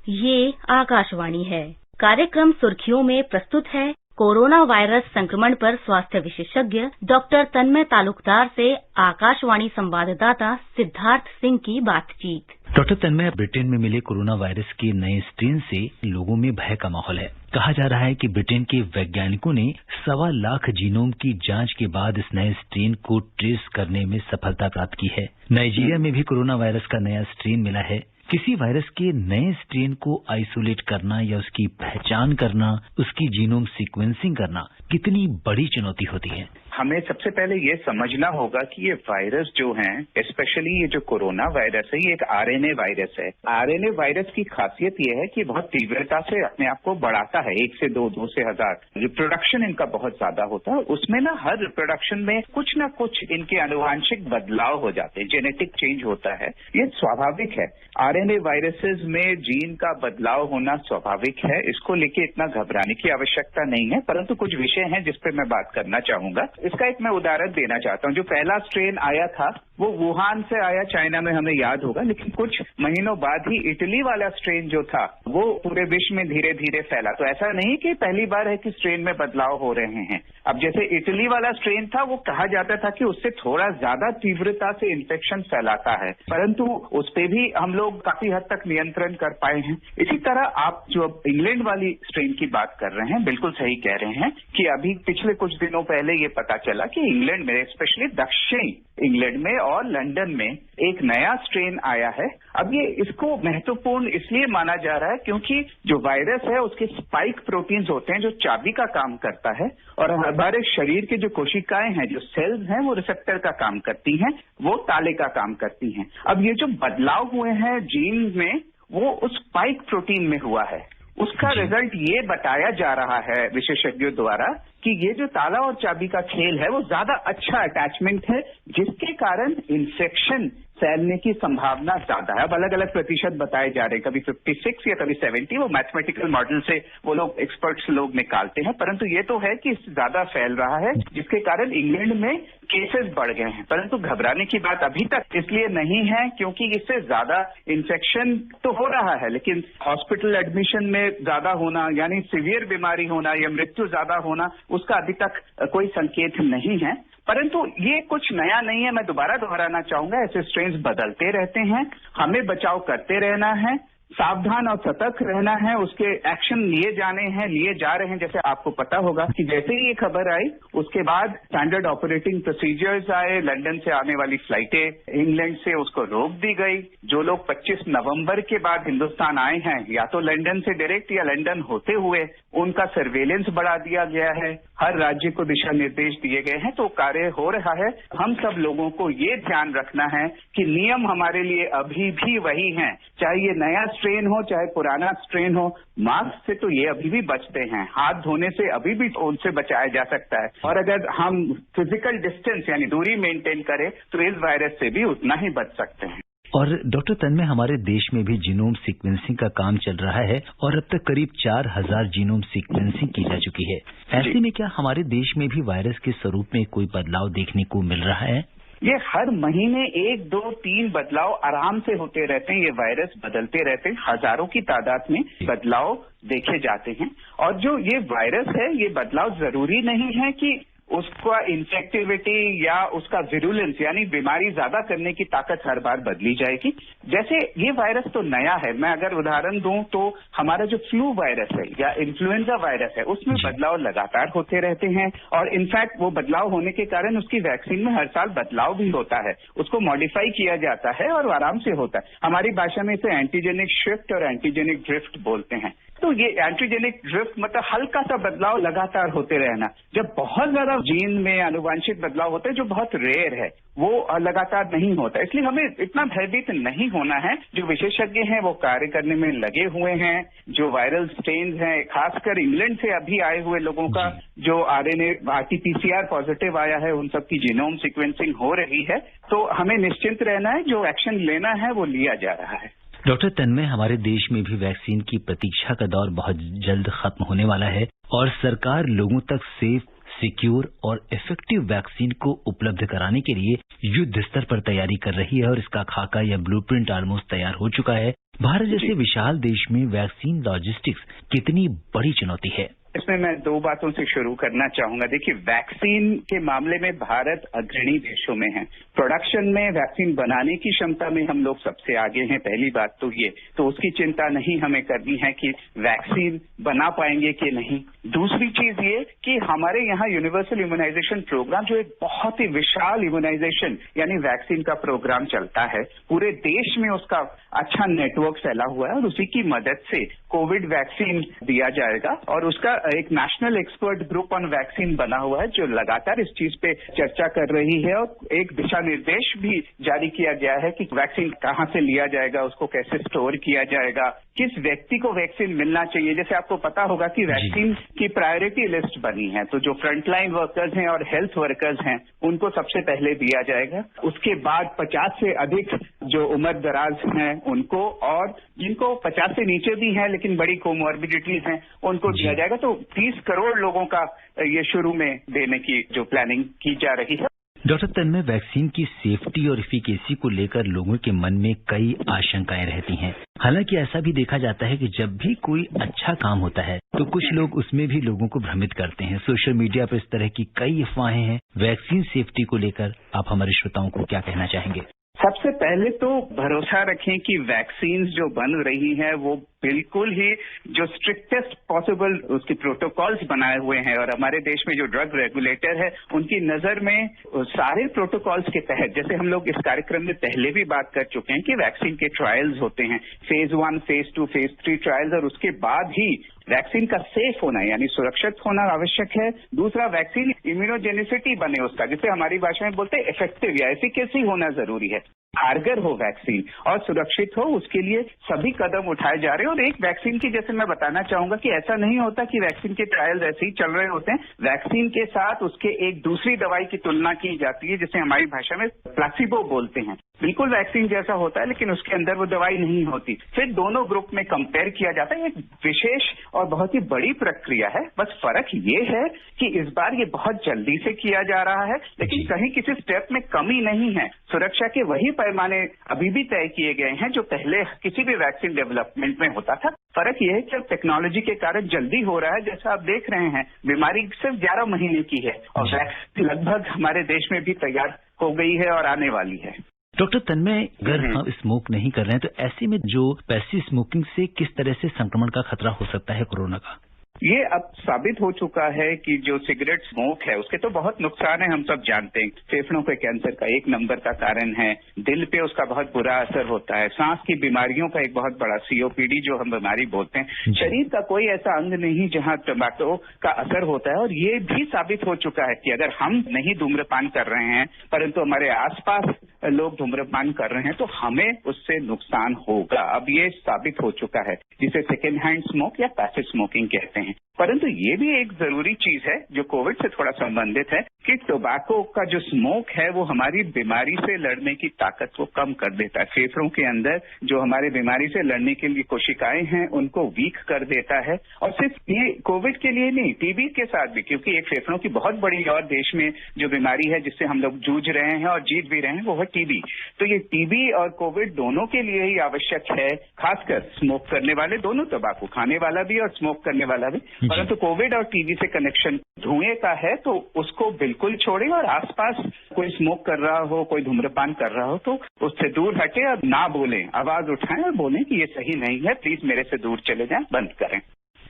ये आकाशवाणी है। कार्यक्रम सुर्खियों में प्रस्तुत है कोरोना वायरस संक्रमण पर स्वास्थ्य विशेषज्ञ डॉक्टर तन्मय तालुकदार से आकाशवाणी संवाददाता सिद्धार्थ सिंह की बातचीत। डॉक्टर तन्मय, ब्रिटेन में मिले कोरोना वायरस के नए स्ट्रेन से लोगों में भय का माहौल है। कहा जा रहा है कि ब्रिटेन के वैज्ञानिकों ने 1.25 लाख जीनोम की जांच के बाद इस नए स्ट्रेन को ट्रेस करने में सफलता प्राप्त की है। नाइजीरिया में भी कोरोना वायरस का नया स्ट्रेन मिला है। किसी वायरस के नए स्ट्रेन को आइसोलेट करना या उसकी पहचान करना, उसकी जीनोम सीक्वेंसिंग करना कितनी बड़ी चुनौती होती है? हमें सबसे पहले ये समझना होगा कि ये वायरस जो हैं, स्पेशली ये जो कोरोना वायरस है, ये एक आरएनए वायरस है। आरएनए वायरस की खासियत ये है कि बहुत तीव्रता से अपने आप को बढ़ाता है, 1 से 2, 2 से 1000। रिप्रोडक्शन इनका बहुत ज्यादा होता है। उसमें ना हर रिप्रोडक्शन में कुछ ना कुछ इनके आनुवांशिक बदलाव हो जाते हैं, जेनेटिक चेंज होता है। ये स्वाभाविक है। आरएनए वायरसेस में जीन का बदलाव होना स्वाभाविक है। इसको लेके इतना घबराने की आवश्यकता नहीं है, परंतु कुछ विषय हैं जिस पे मैं बात करना चाहूंगा। इसका एक मैं उदाहरण देना चाहता हूं। जो पहला स्ट्रेन आया था वो वुहान से आया, चाइना में, हमें याद होगा। लेकिन कुछ महीनों बाद ही इटली वाला स्ट्रेन जो था वो पूरे विश्व में धीरे धीरे फैला। तो ऐसा नहीं कि पहली बार है कि स्ट्रेन में बदलाव हो रहे हैं। अब जैसे इटली वाला स्ट्रेन था, वो कहा जाता था कि उससे थोड़ा ज्यादा तीव्रता से इन्फेक्शन फैलाता है, परंतु उस पर भी हम लोग काफी हद तक नियंत्रण कर पाए हैं। इसी तरह आप जो इंग्लैंड वाली स्ट्रेन की बात कर रहे हैं, बिल्कुल सही कह रहे हैं कि अभी पिछले कुछ दिनों पहले ये पता चला कि इंग्लैंड में, स्पेशली दक्षिणी इंग्लैंड में और लंदन में एक नया स्ट्रेन आया है। अब ये इसको महत्वपूर्ण इसलिए माना जा रहा है क्योंकि जो वायरस है उसके स्पाइक प्रोटीन्स होते हैं जो चाबी का काम करता है, और हमारे शरीर के जो कोशिकाएं हैं, जो सेल्स हैं, वो रिसेप्टर का काम करती हैं, वो ताले का काम करती हैं। अब ये जो बदलाव हुए हैं जीन में, वो उस स्पाइक प्रोटीन में हुआ है। उसका रिजल्ट ये बताया जा रहा है विशेषज्ञों द्वारा कि ये जो ताला और चाबी का खेल है वो ज्यादा अच्छा अटैचमेंट है, जिसके कारण इन्फेक्शन फैलने की संभावना ज्यादा है। अब अलग अलग प्रतिशत बताए जा रहे हैं, कभी 56 या कभी 70, वो मैथमेटिकल मॉडल से वो लोग, एक्सपर्ट्स लोग निकालते हैं, परंतु ये तो है कि इससे ज्यादा फैल रहा है, जिसके कारण इंग्लैंड में केसेस बढ़ गए हैं। परंतु घबराने की बात अभी तक इसलिए नहीं है क्योंकि इससे ज्यादा इन्फेक्शन तो हो रहा है, लेकिन हॉस्पिटल एडमिशन में ज्यादा होना, यानी सीवियर बीमारी होना या मृत्यु ज्यादा होना, उसका अभी तक कोई संकेत नहीं है। परंतु ये कुछ नया नहीं है। मैं दोबारा दोहराना चाहूंगा, ऐसे स्ट्रेन्स बदलते रहते हैं, हमें बचाव करते रहना है, सावधान और सतर्क रहना है, उसके एक्शन लिए जाने हैं, लिए जा रहे हैं। जैसे आपको पता होगा कि जैसे ही ये खबर आई उसके बाद स्टैंडर्ड ऑपरेटिंग प्रोसीजर्स आए। लंदन से आने वाली फ्लाइटें इंग्लैंड से उसको रोक दी गई। जो लोग 25 नवंबर के बाद हिंदुस्तान आए हैं, या तो लंदन से डायरेक्ट या लंदन होते हुए, उनका सर्वेलेंस बढ़ा दिया गया है। हर राज्य को दिशा निर्देश दिए गए हैं, तो कार्य हो रहा है। हम सब लोगों को ये ध्यान रखना है कि नियम हमारे लिए अभी भी वही हैं, चाहे ये नया स्ट्रेन हो चाहे पुराना स्ट्रेन हो। मास्क से तो ये अभी भी बचते हैं, हाथ धोने से अभी भी उनसे बचाया जा सकता है, और अगर हम फिजिकल डिस्टेंस यानी दूरी मेंटेन करें तो इस वायरस से भी उतना ही बच सकते हैं। और डॉक्टर तन्मय, हमारे देश में भी जीनोम सीक्वेंसिंग का काम चल रहा है और अब तक करीब 4000 जीनोम सीक्वेंसिंग की जा चुकी है। ऐसे में क्या हमारे देश में भी वायरस के स्वरूप में कोई बदलाव देखने को मिल रहा है? ये हर महीने 1, 2, 3 बदलाव आराम से होते रहते हैं। ये वायरस बदलते रहते हैं, हजारों की तादाद में बदलाव देखे जाते हैं। और जो ये वायरस है, ये बदलाव जरूरी नहीं है कि उसका इन्फेक्टिविटी या उसका विरुलेंस यानी बीमारी ज्यादा करने की ताकत हर बार बदली जाएगी। जैसे ये वायरस तो नया है, मैं अगर उदाहरण दूं तो हमारा जो फ्लू वायरस है या इन्फ्लुएंजा वायरस है, उसमें बदलाव लगातार होते रहते हैं, और इनफैक्ट वो बदलाव होने के कारण उसकी वैक्सीन में हर साल बदलाव भी होता है, उसको मॉडिफाई किया जाता है और आराम से होता है। हमारी भाषा में इसे एंटीजेनिक शिफ्ट और एंटीजेनिक ड्रिफ्ट बोलते हैं। तो ये एंटीजेनिक ड्रिफ्ट मतलब हल्का सा बदलाव लगातार होते रहना। जब बहुत ज्यादा जीन में आनुवांशिक बदलाव होते हैं जो बहुत रेयर है, वो लगातार नहीं होता। इसलिए हमें इतना भयभीत नहीं होना है। जो विशेषज्ञ हैं वो कार्य करने में लगे हुए हैं। जो वायरल स्ट्रेन हैं, खासकर इंग्लैंड से अभी आए हुए लोगों का जो आरएनए RT-PCR पॉजिटिव आया है, उन सब की जीनोम सीक्वेंसिंग हो रही है। तो हमें निश्चिंत रहना है, जो एक्शन लेना है वो लिया जा रहा है। डॉक्टर तन्मय, हमारे देश में भी वैक्सीन की प्रतीक्षा का दौर बहुत जल्द खत्म होने वाला है और सरकार लोगों तक सेफ, सिक्योर और इफेक्टिव वैक्सीन को उपलब्ध कराने के लिए युद्ध स्तर पर तैयारी कर रही है और इसका खाका या ब्लूप्रिंट ऑलमोस्ट तैयार हो चुका है। भारत जैसे विशाल देश में वैक्सीन लॉजिस्टिक्स कितनी बड़ी चुनौती है? इसमें मैं दो बातों से शुरू करना चाहूंगा। देखिए, वैक्सीन के मामले में भारत अग्रणी देशों में है। प्रोडक्शन में, वैक्सीन बनाने की क्षमता में हम लोग सबसे आगे हैं, पहली बात तो ये। तो उसकी चिंता नहीं हमें करनी है कि वैक्सीन बना पाएंगे कि नहीं। दूसरी चीज ये कि हमारे यहाँ यूनिवर्सल इम्यूनाइजेशन प्रोग्राम, जो एक बहुत ही विशाल इम्यूनाइजेशन यानी वैक्सीन का प्रोग्राम चलता है, पूरे देश में उसका अच्छा नेटवर्क फैला हुआ है और उसी की मदद से कोविड वैक्सीन दिया जाएगा। और उसका एक national expert group on vaccine बना हुआ है जो लगातार इस चीज पे चर्चा कर रही है और एक दिशा निर्देश भी जारी किया गया है कि वैक्सीन कहाँ से लिया जाएगा, उसको कैसे स्टोर किया जाएगा, किस व्यक्ति को वैक्सीन मिलना चाहिए। जैसे आपको पता होगा कि वैक्सीन की प्रायोरिटी लिस्ट बनी है, तो जो फ्रंटलाइन वर्कर्स हैं और हेल्थ वर्कर्स हैं उनको सबसे पहले दिया जाएगा। उसके बाद 50 से अधिक जो उम्र दराज हैं उनको, और जिनको 50 से नीचे भी हैं लेकिन बड़ी कोमॉर्बिडिटीज हैं उनको दिया जाएगा। तो 30 करोड़ लोगों का ये शुरू में देने की जो प्लानिंग की जा रही है। डॉक्टर तन्मय, वैक्सीन की सेफ्टी और इफिकेसी को लेकर लोगों के मन में कई आशंकाएं रहती हैं। हालांकि ऐसा भी देखा जाता है कि जब भी कोई अच्छा काम होता है तो कुछ लोग उसमें भी लोगों को भ्रमित करते हैं। सोशल मीडिया पर इस तरह की कई अफवाहें हैं। वैक्सीन सेफ्टी को लेकर आप हमारे श्रोताओं को क्या कहना चाहेंगे? सबसे पहले तो भरोसा रखें कि वैक्सीन जो बन रही है वो बिल्कुल ही जो स्ट्रिक्टेस्ट पॉसिबल उसके प्रोटोकॉल्स बनाए हुए हैं, और हमारे देश में जो ड्रग रेगुलेटर है उनकी नजर में सारे प्रोटोकॉल्स के तहत, जैसे हम लोग इस कार्यक्रम में पहले भी बात कर चुके हैं कि वैक्सीन के ट्रायल्स होते हैं, फेज 1, फेज 2, फेज 3 ट्रायल्स, और उसके बाद ही वैक्सीन का सेफ होना यानी सुरक्षित होना आवश्यक है। दूसरा, वैक्सीन इम्यूनोजेनिसिटी बने उसका, जिसे हमारी भाषा में बोलते हैं इफेक्टिव या एफिकेसी होना जरूरी है। कारगर हो वैक्सीन और सुरक्षित हो, उसके लिए सभी कदम उठाए जा रहे हैं। और एक वैक्सीन की, जैसे मैं बताना चाहूंगा कि ऐसा नहीं होता कि वैक्सीन के ट्रायल्स ऐसे ही चल रहे होते हैं। वैक्सीन के साथ उसके एक दूसरी दवाई की तुलना की जाती है, जिसे हमारी भाषा में प्लेसिबो बोलते हैं। बिल्कुल वैक्सीन जैसा होता है लेकिन उसके अंदर वो दवाई नहीं होती। फिर दोनों ग्रुप में कंपेयर किया जाता है। एक विशेष और बहुत ही बड़ी प्रक्रिया है। बस फर्क ये है कि इस बार ये बहुत जल्दी से किया जा रहा है, लेकिन कहीं किसी स्टेप में कमी नहीं है। सुरक्षा के वही पैमाने अभी भी तय किए गए हैं जो पहले किसी भी वैक्सीन डेवलपमेंट में होता था। फर्क यह है कि अब टेक्नोलॉजी के कारण जल्दी हो रहा है। जैसा आप देख रहे हैं, बीमारी सिर्फ 11 महीने की है और वैक्सीन लगभग हमारे देश में भी तैयार हो गई है और आने वाली है। डॉक्टर तन्मय, अगर हम स्मोक नहीं कर रहे हैं तो ऐसे में जो पैसिव स्मोकिंग से किस तरह से संक्रमण का खतरा हो सकता है कोरोना का? ये अब साबित हो चुका है कि जो सिगरेट स्मोक है उसके तो बहुत नुकसान है, हम सब जानते हैं। फेफड़ों के कैंसर का 1 नंबर का कारण है, दिल पे उसका बहुत बुरा असर होता है, सांस की बीमारियों का एक बहुत बड़ा COPD जो हम बीमारी बोलते हैं। शरीर का कोई ऐसा अंग नहीं जहां तंबाकू का असर होता है। और ये भी साबित हो चुका है कि अगर हम नहीं धूम्रपान कर रहे हैं परंतु हमारे आसपास लोग धूम्रपान कर रहे हैं तो हमें उससे नुकसान होगा। अब ये साबित हो चुका है, जिसे सेकेंड हैंड स्मोक या पैसिव स्मोकिंग कहते हैं। परंतु ये भी एक जरूरी चीज है जो कोविड से थोड़ा संबंधित है कि टोबैको का जो स्मोक है वो हमारी बीमारी से लड़ने की ताकत को कम कर देता है। फेफड़ों के अंदर जो हमारे बीमारी से लड़ने के लिए कोशिकाएं हैं उनको वीक कर देता है। और सिर्फ ये कोविड के लिए नहीं, टीबी के साथ भी, क्योंकि एक फेफड़ों की बहुत बड़ी और देश में जो बीमारी है जिससे हम लोग जूझ रहे हैं और जीत भी रहे हैं वो है टीबी। तो ये टीबी और कोविड दोनों के लिए ही आवश्यक है, खासकर स्मोक करने वाले दोनों, तंबाकू खाने वाला भी और स्मोक करने वाला भी। परंतु कोविड और टीबी से कनेक्शन धुएं का है तो उसको बिल्कुल छोड़ें, और आसपास कोई स्मोक कर रहा हो, कोई धूम्रपान कर रहा हो तो उससे दूर हटे और ना बोलें, आवाज उठाएं और बोलें कि ये सही नहीं है, प्लीज मेरे से दूर चले जाएं, बंद करें।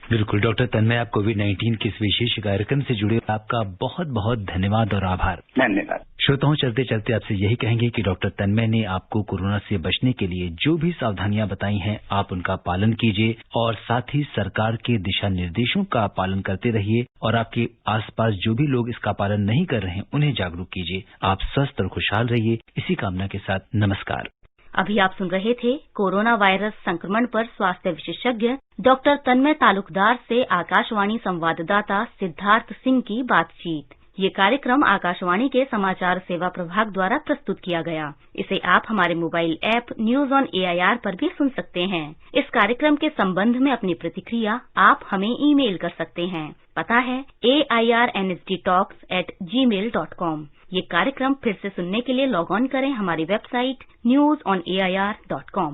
बिल्कुल डॉक्टर तन्मय, आप कोविड-19 के इस विशेष कार्यक्रम से जुड़े आपका बहुत बहुत धन्यवाद और आभार। धन्यवाद। श्रोताओं, चलते चलते आपसे यही कहेंगे कि डॉक्टर तन्मय ने आपको कोरोना से बचने के लिए जो भी सावधानियां बताई हैं आप उनका पालन कीजिए और साथ ही सरकार के दिशा निर्देशों का पालन करते रहिए और आपके आसपास जो भी लोग इसका पालन नहीं कर रहे हैं उन्हें जागरूक कीजिए। आप स्वस्थ और खुशहाल रहिए, इसी कामना के साथ नमस्कार। अभी आप सुन रहे थे कोरोना वायरस संक्रमण पर स्वास्थ्य विशेषज्ञ डॉक्टर तन्मय तालुकदार से आकाशवाणी संवाददाता सिद्धार्थ सिंह की बातचीत। ये कार्यक्रम आकाशवाणी के समाचार सेवा प्रभाग द्वारा प्रस्तुत किया गया। इसे आप हमारे mobile app news on AIR पर भी सुन सकते हैं। इस कार्यक्रम के संबंध में अपनी प्रतिक्रिया आप हमें ईमेल कर सकते हैं। पता है airnsdtalks@gmail.com। ये कार्यक्रम फिर से सुनने के लिए लॉग ऑन करें हमारी वेबसाइट newsonair.com।